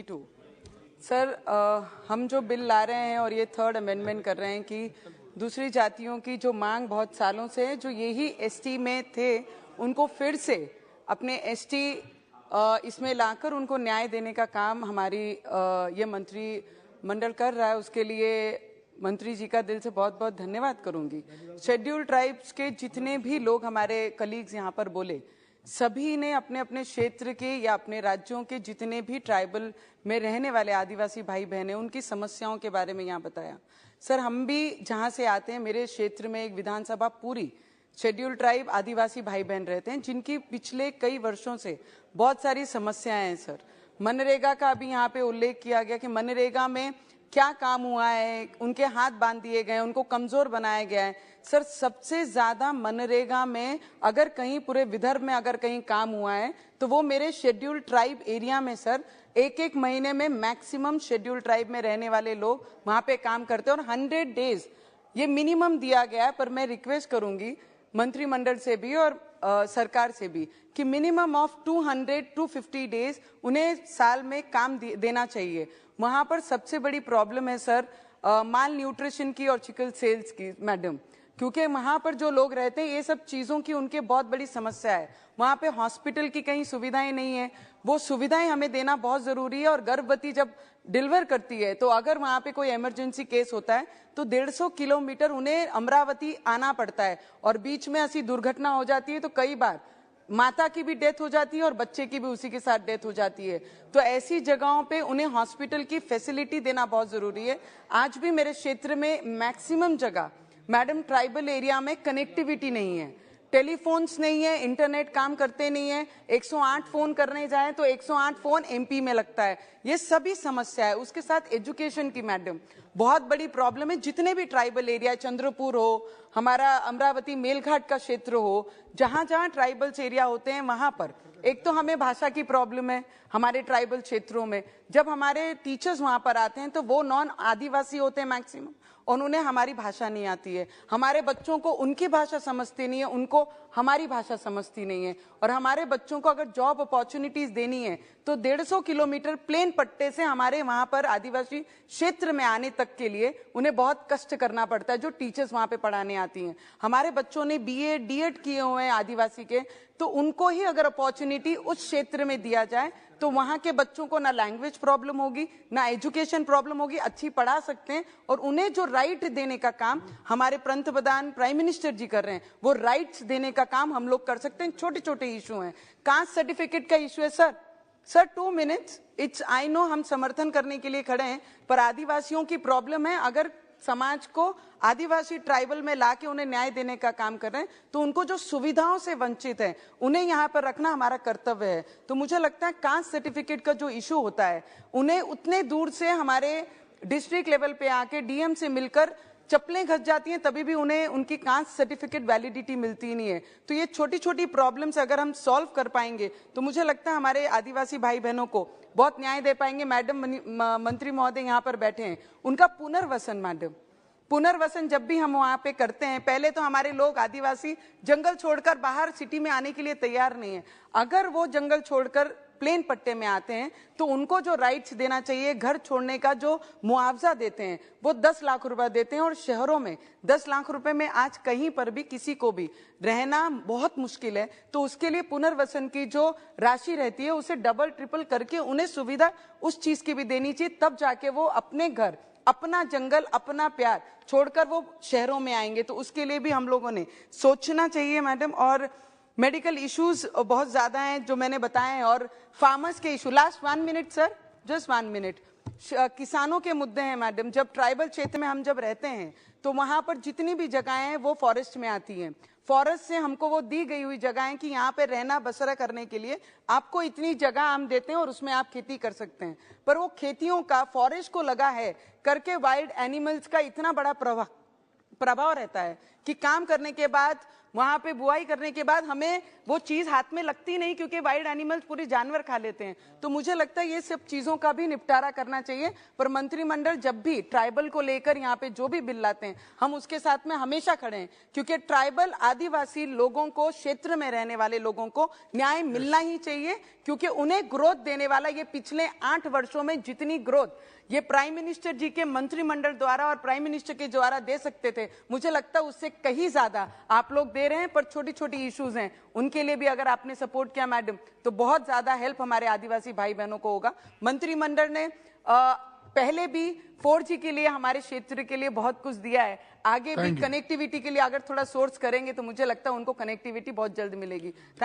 To sir, हम जो bill ला रहे हैं और ये थर्ड अमेंडमेंट कर रहे हैं कि दूसरी जातियों की जो मांग बहुत सालों से है, जो यही एसटी में थे, उनको फिर से अपने एसटी इसमें लाकर उनको न्याय देने का काम हमारी ये मंत्रिमंडल कर रहा है। उसके लिए मंत्री जी का दिल से बहुत बहुत धन्यवाद करूंगी। शेड्यूल ट्राइब्स के जितने भी लोग हमारे कलीग्स यहाँ पर बोले, सभी ने अपने अपने क्षेत्र के या अपने राज्यों के जितने भी ट्राइबल में रहने वाले आदिवासी भाई बहन हैं, उनकी समस्याओं के बारे में यहाँ बताया। सर, हम भी जहाँ से आते हैं, मेरे क्षेत्र में एक विधानसभा पूरी शेड्यूल ट्राइब आदिवासी भाई बहन रहते हैं, जिनकी पिछले कई वर्षों से बहुत सारी समस्याएं हैं। सर, मनरेगा का अभी यहाँ पे उल्लेख किया गया कि मनरेगा में क्या काम हुआ है, उनके हाथ बांध दिए गए, उनको कमजोर बनाया गया है। सर, सबसे ज्यादा मनरेगा में अगर कहीं पूरे विदर्भ में अगर कहीं काम हुआ है तो वो मेरे शेड्यूल ट्राइब एरिया में। सर, एक महीने में मैक्सिमम शेड्यूल ट्राइब में रहने वाले लोग वहां पे काम करते हैं और 100 डेज ये मिनिमम दिया गया है। पर मैं रिक्वेस्ट करूंगी मंत्रिमंडल से भी और सरकार से भी कि मिनिमम ऑफ 200-250 डेज उन्हें साल में काम देना चाहिए। वहां पर सबसे बड़ी प्रॉब्लम है सर माल न्यूट्रिशन की और चिकन सेल्स की मैडम, क्योंकि वहां पर जो लोग रहते हैं ये सब चीजों की उनके बहुत बड़ी समस्या है। वहां पे हॉस्पिटल की कहीं सुविधाएं नहीं है, वो सुविधाएं हमें देना बहुत जरूरी है। और गर्भवती जब डिलीवर करती है तो अगर वहां पे कोई इमरजेंसी केस होता है तो 150 किलोमीटर उन्हें अमरावती आना पड़ता है और बीच में ऐसी दुर्घटना हो जाती है तो कई बार माता की भी डेथ हो जाती है और बच्चे की भी उसी के साथ डेथ हो जाती है। तो ऐसी जगहों पे उन्हें हॉस्पिटल की फैसिलिटी देना बहुत जरूरी है। आज भी मेरे क्षेत्र में मैक्सिमम जगह मैडम ट्राइबल एरिया में कनेक्टिविटी नहीं है, टेलीफोन्स नहीं है, इंटरनेट काम करते नहीं है। 108 फोन करने जाए तो 108 फोन एमपी में लगता है। ये सभी समस्या है। उसके साथ एजुकेशन की मैडम बहुत बड़ी प्रॉब्लम है। जितने भी ट्राइबल एरिया, चंद्रपुर हो, हमारा अमरावती मेलघाट का क्षेत्र हो, जहां जहां ट्राइबल्स एरिया होते हैं वहां पर एक तो हमें भाषा की प्रॉब्लम है। हमारे ट्राइबल क्षेत्रों में जब हमारे टीचर्स वहां पर आते हैं तो वो नॉन आदिवासी होते हैं मैक्सिमम और उन्हें हमारी भाषा नहीं आती है। हमारे बच्चों को उनकी भाषा समझती नहीं है, उनको हमारी भाषा समझती नहीं है। और हमारे बच्चों को अगर जॉब अपॉर्चुनिटीज देनी है तो 150 किलोमीटर प्लेन पट्टे से हमारे वहां पर आदिवासी क्षेत्र में आने तक के लिए उन्हें बहुत कष्ट करना पड़ता है, जो टीचर्स वहां पे पढ़ाने आती हैं। हमारे बच्चों ने बीए डीएड किए हुए हैं आदिवासी के, तो उनको ही अगर अपॉर्चुनिटी उस क्षेत्र में दिया जाए तो वहां के बच्चों को ना लैंग्वेज प्रॉब्लम होगी, ना एजुकेशन प्रॉब्लम होगी, अच्छी पढ़ा सकते हैं। और उन्हें जो राइट देने का काम हमारे पंत प्रधान प्राइम मिनिस्टर जी कर रहे हैं, वो राइट्स देने का काम हम लोग कर सकते हैं। छोटे छोटे इशू हैं, कास्ट सर्टिफिकेट का इशू है sir 2 minutes, it's I know हम समर्थन करने के लिए खड़े हैं, पर आदिवासियों की प्रॉब्लम है। अगर समाज को आदिवासी ट्राइबल में लाके उन्हें न्याय देने का काम कर रहे हैं तो उनको जो सुविधाओं से वंचित है उन्हें यहाँ पर रखना हमारा कर्तव्य है। तो मुझे लगता है कास्ट सर्टिफिकेट का जो इशू होता है, उन्हें उतने दूर से हमारे डिस्ट्रिक्ट लेवल पे आके डीएम से मिलकर चप्पलें घस जाती हैं, तभी भी उन्हें उनकी कास्ट सर्टिफिकेट वैलिडिटी मिलती नहीं है। तो ये छोटी छोटी प्रॉब्लम्स अगर हम सॉल्व कर पाएंगे तो मुझे लगता है हमारे आदिवासी भाई बहनों को बहुत न्याय दे पाएंगे। मैडम मंत्री महोदय यहाँ पर बैठे हैं, उनका पुनर्वसन मैडम, पुनर्वसन जब भी हम वहां पे करते हैं, पहले तो हमारे लोग आदिवासी जंगल छोड़कर बाहर सिटी में आने के लिए तैयार नहीं है। अगर वो जंगल छोड़कर प्लेन पट्टे में आते हैं तो उनको जो राइट्स देना चाहिए, घर छोड़ने का जो मुआवजा देते हैं वो 10 लाख रुपए देते हैं। और शहरों में 10 लाख रुपए में आज कहीं पर भी किसी को भी रहना बहुत मुश्किल है। तो उसके लिए पुनर्वसन की जो राशि रहती है उसे डबल ट्रिपल करके उन्हें सुविधा उस चीज की भी देनी चाहिए, तब जाके वो अपने घर, अपना जंगल, अपना प्यार छोड़कर वो शहरों में आएंगे। तो उसके लिए भी हम लोगों ने सोचना चाहिए मैडम। और मेडिकल इश्यूज बहुत ज्यादा हैं जो मैंने बताए हैं, और फार्मर्स के issue, last 1 minute sir, just 1 minute, किसानों के मुद्दे हैं मैडम। जब ट्राइबल क्षेत्र में हम जब रहते हैं तो वहां पर जितनी भी जगहें हैं वो फॉरेस्ट में आती हैं। फॉरेस्ट से हमको वो दी गई हुई जगहें कि यहाँ पे रहना बसरा करने के लिए आपको इतनी जगह हम देते हैं और उसमें आप खेती कर सकते हैं। पर वो खेतियों का फॉरेस्ट को लगा है करके वाइल्ड एनिमल्स का इतना बड़ा प्रभाव रहता है कि काम करने के बाद, वहां पे बुआई करने के बाद हमें वो चीज हाथ में लगती नहीं, क्योंकि वाइल्ड एनिमल्स पूरे जानवर खा लेते हैं। तो मुझे लगता है ये सब चीजों का भी निपटारा करना चाहिए। पर मंत्रिमंडल जब भी ट्राइबल को लेकर यहाँ पे जो भी बिल लाते हैं, हम उसके साथ में हमेशा खड़े हैं, क्योंकि ट्राइबल आदिवासी लोगों को, क्षेत्र में रहने वाले लोगों को न्याय मिलना ही चाहिए, क्योंकि उन्हें ग्रोथ देने वाला ये पिछले 8 वर्षों में जितनी ग्रोथ ये प्राइम मिनिस्टर जी के मंत्रिमंडल द्वारा और प्राइम मिनिस्टर के द्वारा दे सकते थे, मुझे लगता है उससे कहीं ज्यादा आप लोग दे रहे हैं। पर छोटी छोटी इश्यूज हैं, उनके लिए भी अगर आपने सपोर्ट किया मैडम, तो बहुत ज्यादा हेल्प हमारे आदिवासी भाई बहनों को होगा। मंत्रिमंडल ने पहले भी 4G के लिए हमारे क्षेत्र के लिए बहुत कुछ दिया है, आगे भी कनेक्टिविटी के लिए अगर थोड़ा सोर्स करेंगे तो मुझे लगता है उनको कनेक्टिविटी बहुत जल्द मिलेगी। थैंक